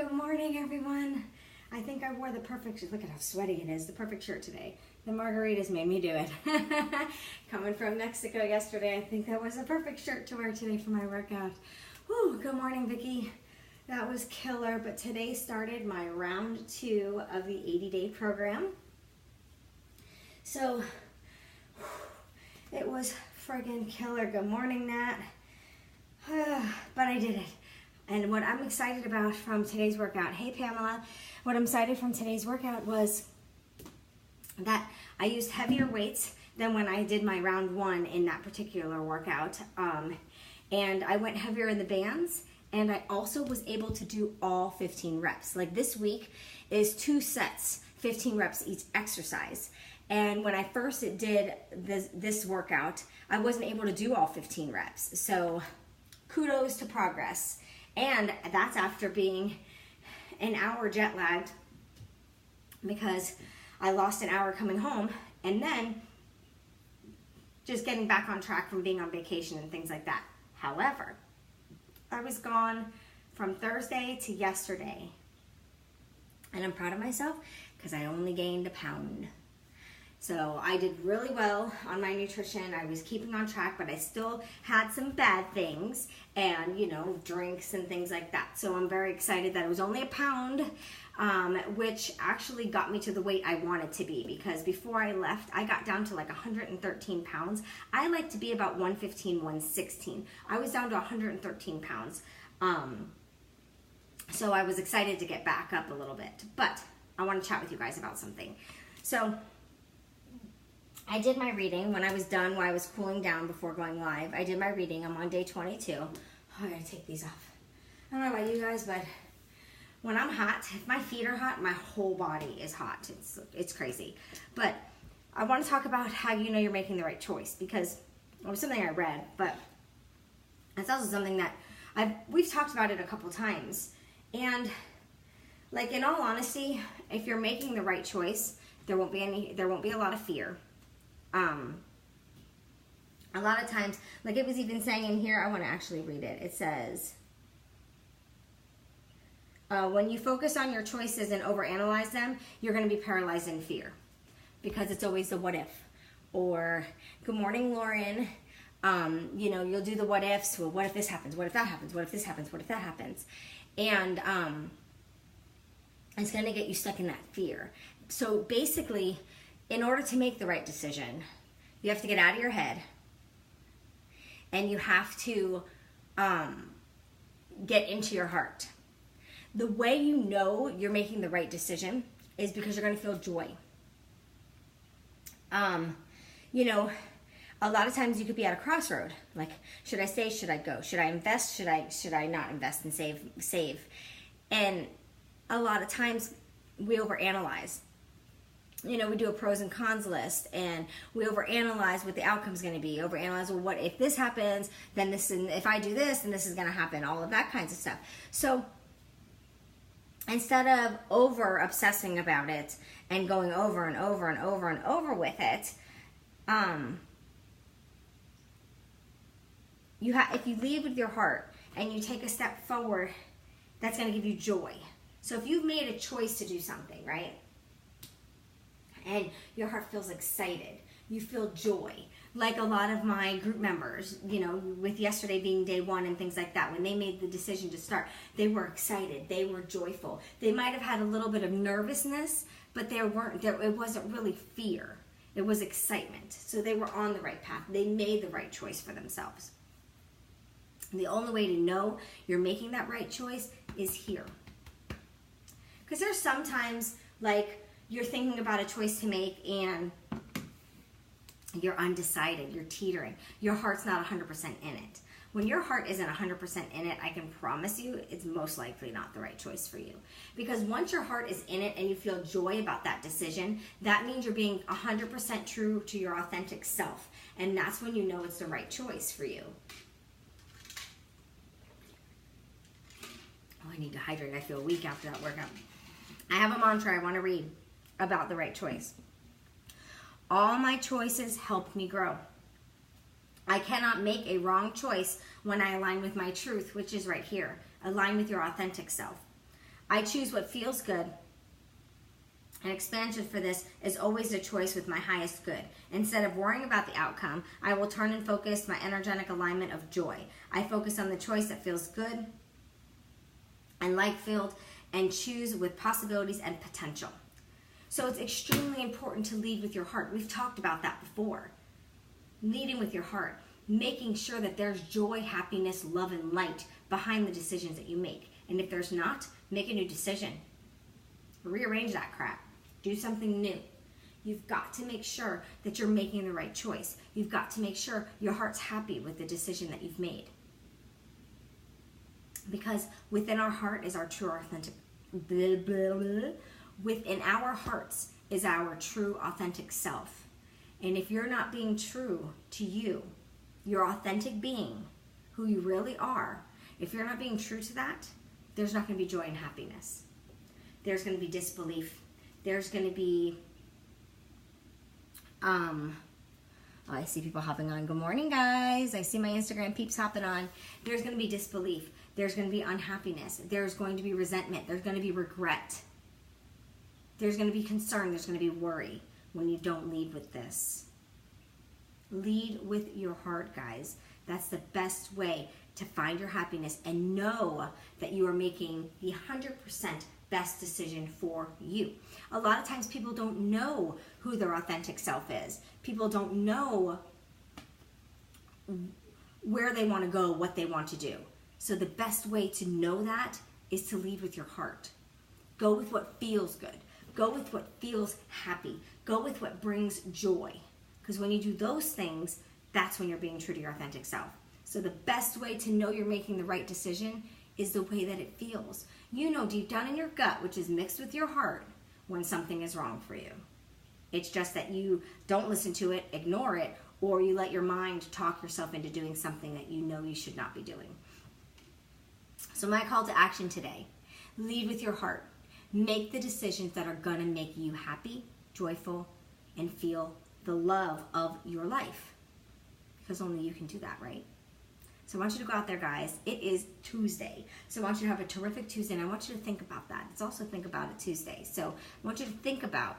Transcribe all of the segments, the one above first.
Good morning, everyone. I think I wore the perfect, look at how sweaty it is, the perfect shirt today. The margaritas made me do it. Coming from Mexico yesterday, I think that was a perfect shirt to wear today for my workout. Whew, good morning, Vicki. That was killer, but today started my round 2 of the 80-day program. So, it was friggin' killer. Good morning, Nat. But I did it. And what I'm excited about from today's workout, hey Pamela, what I'm excited from today's workout was that I used heavier weights than when I did my round 1 in that particular workout. And I went heavier in the bands, and I also was able to do all 15 reps. Like this week is 2 sets, 15 reps each exercise. And when I first did this workout, I wasn't able to do all 15 reps. So kudos to progress. And that's after being an hour jet lagged because I lost an hour coming home and then just getting back on track from being on vacation and things like that. However, I was gone from Thursday to yesterday. And I'm proud of myself because I only gained a pound. So I did really well on my nutrition. I was keeping on track, but I still had some bad things and, you know, drinks and things like that. So I'm very excited that it was only a pound, which actually got me to the weight I wanted to be, because before I left, I got down to like 113 pounds. I like to be about 115, 116. I was down to 113 pounds. So I was excited to get back up a little bit, but I want to chat with you guys about something. So I did my reading when I was done, while I was cooling down before going live. I did my reading. I'm on day 22. Oh, I gotta take these off. I don't know about you guys, but when I'm hot, if my feet are hot, my whole body is hot. It's crazy. But I want to talk about how you know you're making the right choice, because it was something I read, but it's also something that we've talked about it a couple times. And like, in all honesty, if you're making the right choice, there won't be a lot of fear. A lot of times, like it was even saying in here, I want to actually read it. It says, when you focus on your choices and overanalyze them, you're going to be paralyzed in fear, because it's always the what if. Or, good morning, Lauren. You know, you'll do the what ifs. Well, what if this happens? What if that happens? What if this happens? What if that happens? And it's going to get you stuck in that fear. So basically, in order to make the right decision, you have to get out of your head, and you have to get into your heart. The way you know you're making the right decision is because you're going to feel joy. You know, a lot of times you could be at a crossroad. Like, should I stay? Should I go? Should I invest? Should I not invest and save? And a lot of times we overanalyze. You know, we do a pros and cons list, and we overanalyze what the outcome is going to be. Overanalyze, well, what if this happens, then this, and if I do this, then this is going to happen. All of that kinds of stuff. So instead of over obsessing about it and going over and over and over and over with it, if you leave with your heart and you take a step forward, that's going to give you joy. So if you've made a choice to do something, right? And your heart feels excited, you feel joy. Like a lot of my group members, you know, with yesterday being day 1 and things like that, when they made the decision to start, they were excited, they were joyful. They might have had a little bit of nervousness, but it wasn't really fear. It was excitement. So they were on the right path. They made the right choice for themselves. And the only way to know you're making that right choice is here. Because there's sometimes, like, you're thinking about a choice to make and you're undecided, you're teetering. Your heart's not 100% in it. When your heart isn't 100% in it, I can promise you it's most likely not the right choice for you. Because once your heart is in it and you feel joy about that decision, that means you're being 100% true to your authentic self. And that's when you know it's the right choice for you. Oh, I need to hydrate. I feel weak after that workout. I have a mantra I want to read about the right choice. All my choices help me grow. I cannot make a wrong choice when I align with my truth, which is right here. Align with your authentic self. I choose what feels good. An expansion for this is always a choice with my highest good. Instead of worrying about the outcome, I will turn and focus my energetic alignment of joy. I focus on the choice that feels good and light-filled and choose with possibilities and potential. So it's extremely important to lead with your heart. We've talked about that before. Leading with your heart, making sure that there's joy, happiness, love, and light behind the decisions that you make. And if there's not, make a new decision. Rearrange that crap. Do something new. You've got to make sure that you're making the right choice. You've got to make sure your heart's happy with the decision that you've made. Because within our heart is our true authentic, within our hearts is our true authentic self. And if you're not being true to you, your authentic being, who you really are, if you're not being true to that, there's not going to be joy and happiness. There's going to be disbelief. There's going to be, I see people hopping on. Good morning, guys. I see my Instagram peeps hopping on. There's going to be disbelief. There's going to be unhappiness. There's going to be resentment. There's going to be regret. There's going to be concern. There's going to be worry when you don't lead with this. Lead with your heart, guys. That's the best way to find your happiness and know that you are making the 100% best decision for you. A lot of times people don't know who their authentic self is. People don't know where they want to go, what they want to do. So the best way to know that is to lead with your heart. Go with what feels good. Go with what feels happy. Go with what brings joy. Because when you do those things, that's when you're being true to your authentic self. So the best way to know you're making the right decision is the way that it feels. You know deep down in your gut, which is mixed with your heart, when something is wrong for you. It's just that you don't listen to it, ignore it, or you let your mind talk yourself into doing something that you know you should not be doing. So my call to action today, lead with your heart. Make the decisions that are going to make you happy, joyful, and feel the love of your life. Because only you can do that, right? So I want you to go out there, guys. It is Tuesday. So I want you to have a terrific Tuesday, and I want you to think about that. It's also Think About It Tuesday. So I want you to think about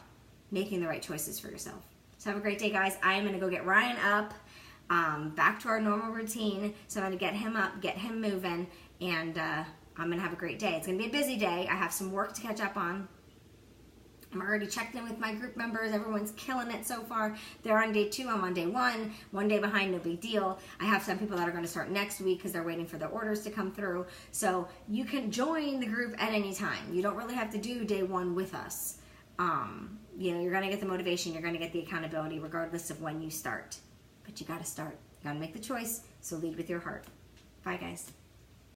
making the right choices for yourself. So have a great day, guys. I am going to go get Ryan up, back to our normal routine. So I'm going to get him up, get him moving, and I'm going to have a great day. It's going to be a busy day. I have some work to catch up on. I'm already checked in with my group members. Everyone's killing it so far. They're on day 2. I'm on day 1. 1 day behind, no big deal. I have some people that are going to start next week because they're waiting for their orders to come through. So you can join the group at any time. You don't really have to do day 1 with us. You know, you're going to get the motivation. You're going to get the accountability regardless of when you start. But you got to start. You got to make the choice. So lead with your heart. Bye, guys.